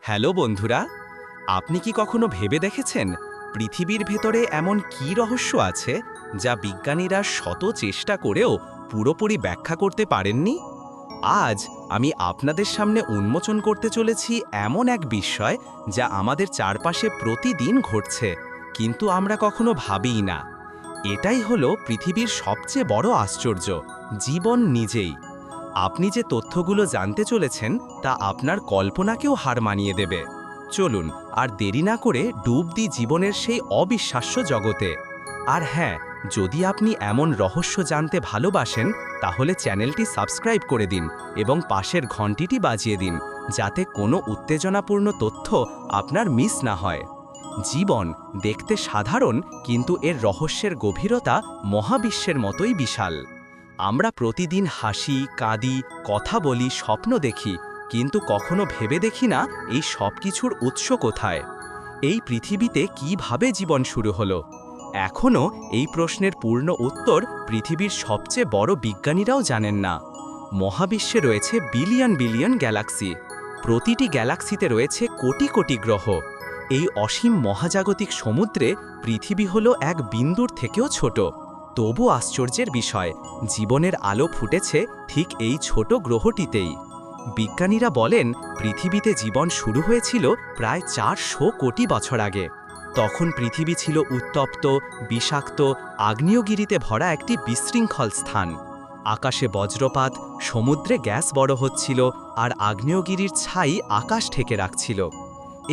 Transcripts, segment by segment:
Hello বন্ধুরা, আপনি কি কখনো ভেবে দেখেছেন পৃথিবীর ভেতরে এমন কী রহস্য আছে যা বিজ্ঞানীরা শত চেষ্টা করেও পুরোপুরি ব্যাখ্যা করতে পারেননি? আজ আমি আপনাদের সামনে উন্মোচন করতে চলেছি এমন এক বিস্ময় যা আমাদের চারপাশে প্রতিদিন ঘটছে, কিন্তু আমরা কখনো ভাবিই না। এটাই হলো পৃথিবীর সবচেয়ে বড় আশ্চর্য, জীবন নিজেই। আপনি যে তথ্যগুলো জানতে চলেছেন তা আপনার কল্পনাকেও হার মানিয়ে দেবে। চলুন আর দেরি না করে ডুব দিই জীবনের সেই অবিশ্বাস্য জগতে। আর হ্যাঁ, যদি আপনি এমন রহস্য জানতে ভালোবাসেন তাহলে চ্যানেলটি সাবস্ক্রাইব করে দিন এবং পাশের ঘন্টিটি বাজিয়ে দিন, যাতে কোনো উত্তেজনাপূর্ণ তথ্য আপনার মিস না হয়। জীবন দেখতে সাধারণ, কিন্তু এর রহস্যের গভীরতা মহাবিশ্বের মতোই বিশাল। আমরা প্রতিদিন হাসি, কাঁদি, কথা বলি, স্বপ্ন দেখি, কিন্তু কখনো ভেবে দেখি না এই সব কিছুর উৎস কোথায়। এই পৃথিবীতে কিভাবে জীবন শুরু হলো? এখনও এই প্রশ্নের পূর্ণ উত্তর পৃথিবীর সবচেয়ে বড় বিজ্ঞানীরাও জানেন না। মহাবিশ্বে রয়েছে বিলিয়ন বিলিয়ন গ্যালাক্সি। প্রতিটি গ্যালাক্সিতে রয়েছে কোটি কোটি গ্রহ। এই অসীম মহাজাগতিক সমুদ্রে পৃথিবী হলো এক বিন্দুর থেকেও ছোট। তবু আশ্চর্যের বিষয়, জীবনের আলো ফুটেছে ঠিক এই ছোট গ্রহটিতেই। বিজ্ঞানীরা বলেন পৃথিবীতে জীবন শুরু হয়েছিল প্রায় 400 কোটি বছর আগে। তখন পৃথিবী ছিল উত্তপ্ত, বিষাক্ত, আগ্নেয়গিরিতে ভরা একটি বিশৃঙ্খল স্থান। আকাশে বজ্রপাত, সমুদ্রে গ্যাস বড় হচ্ছিল, আর আগ্নেয়গিরির ছাই আকাশ ঢেকে রাখছিল।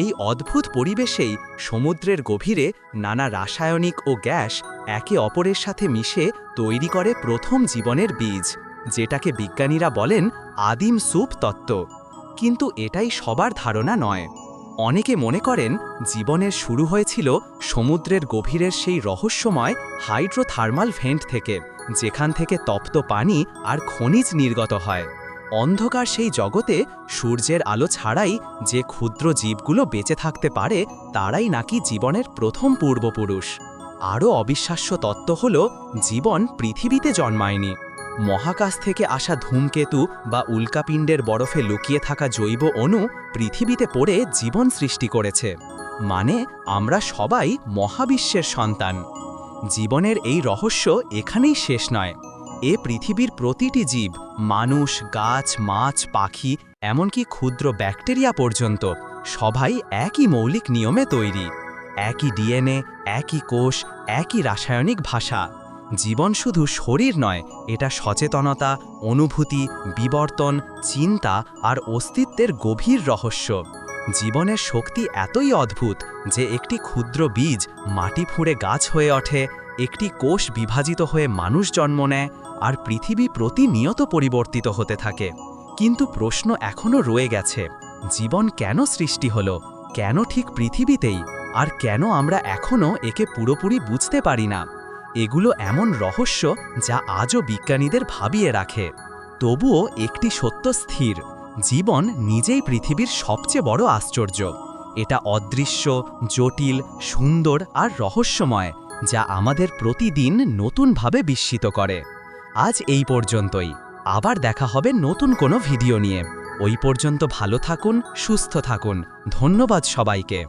এই অদ্ভুত পরিবেশেই সমুদ্রের গভীরে নানা রাসায়নিক ও গ্যাস একে অপরের সাথে মিশে তৈরি করে প্রথম জীবনের বীজ, যেটাকে বিজ্ঞানীরা বলেন আদিম সুপ তত্ত্ব। কিন্তু এটাই সবার ধারণা নয়। অনেকে মনে করেন জীবনের শুরু হয়েছিল সমুদ্রের গভীরের সেই রহস্যময় হাইড্রোথার্মাল ভেন্ট থেকে, যেখান থেকে তপ্ত পানি আর খনিজ নির্গত হয়। অন্ধকার সেই জগতে সূর্যের আলো ছাড়াই যে ক্ষুদ্র জীবগুলো বেঁচে থাকতে পারে তারাই নাকি জীবনের প্রথম পূর্বপুরুষ। আরও অবিশ্বাস্য তত্ত্ব হল জীবন পৃথিবীতে জন্মায়নি। মহাকাশ থেকে আসা ধূমকেতু বা উল্কাপিণ্ডের বরফে লুকিয়ে থাকা জৈব অণু পৃথিবীতে পড়ে জীবন সৃষ্টি করেছে। মানে আমরা সবাই মহাবিশ্বের সন্তান। জীবনের এই রহস্য এখানেই শেষ নয়। এ পৃথিবীর প্রতিটি জীব, মানুষ, গাছ, মাছ, পাখি, এমনকি ক্ষুদ্র ব্যাকটেরিয়া পর্যন্ত সবাই একই মৌলিক নিয়মে তৈরি। একই ডিএনএ, একই কোষ, একই রাসায়নিক ভাষা। জীবন শুধু শরীর নয়, এটা সচেতনতা, অনুভূতি, বিবর্তন, চিন্তা আর অস্তিত্বের গভীর রহস্য। জীবনের শক্তি এতই অদ্ভুত যে একটি ক্ষুদ্র বীজ মাটি ফুঁড়ে গাছ হয়ে ওঠে, একটি কোষ বিভাজিত হয়ে মানুষ জন্ম নেয়, আর পৃথিবী প্রতিনিয়ত পরিবর্তিত হতে থাকে। কিন্তু প্রশ্ন এখনও রয়ে গেছে, জীবন কেন সৃষ্টি হলো, কেন ঠিক পৃথিবীতেই, আর কেন আমরা এখনও একে পুরোপুরি বুঝতে পারি না? এগুলো এমন রহস্য যা আজও বিজ্ঞানীদের ভাবিয়ে রাখে। তবুও একটি সত্য স্থির, জীবন নিজেই পৃথিবীর সবচেয়ে বড় আশ্চর্য। এটা অদৃশ্য, জটিল, সুন্দর আর রহস্যময়, যা আমাদের প্রতিদিন নতুনভাবে বিস্মিত করে। আজ এই পর্যন্তই। আবার দেখা হবে নতুন কোনো ভিডিও নিয়ে। ওই পর্যন্ত ভালো থাকুন, সুস্থ থাকুন। ধন্যবাদ সবাইকে।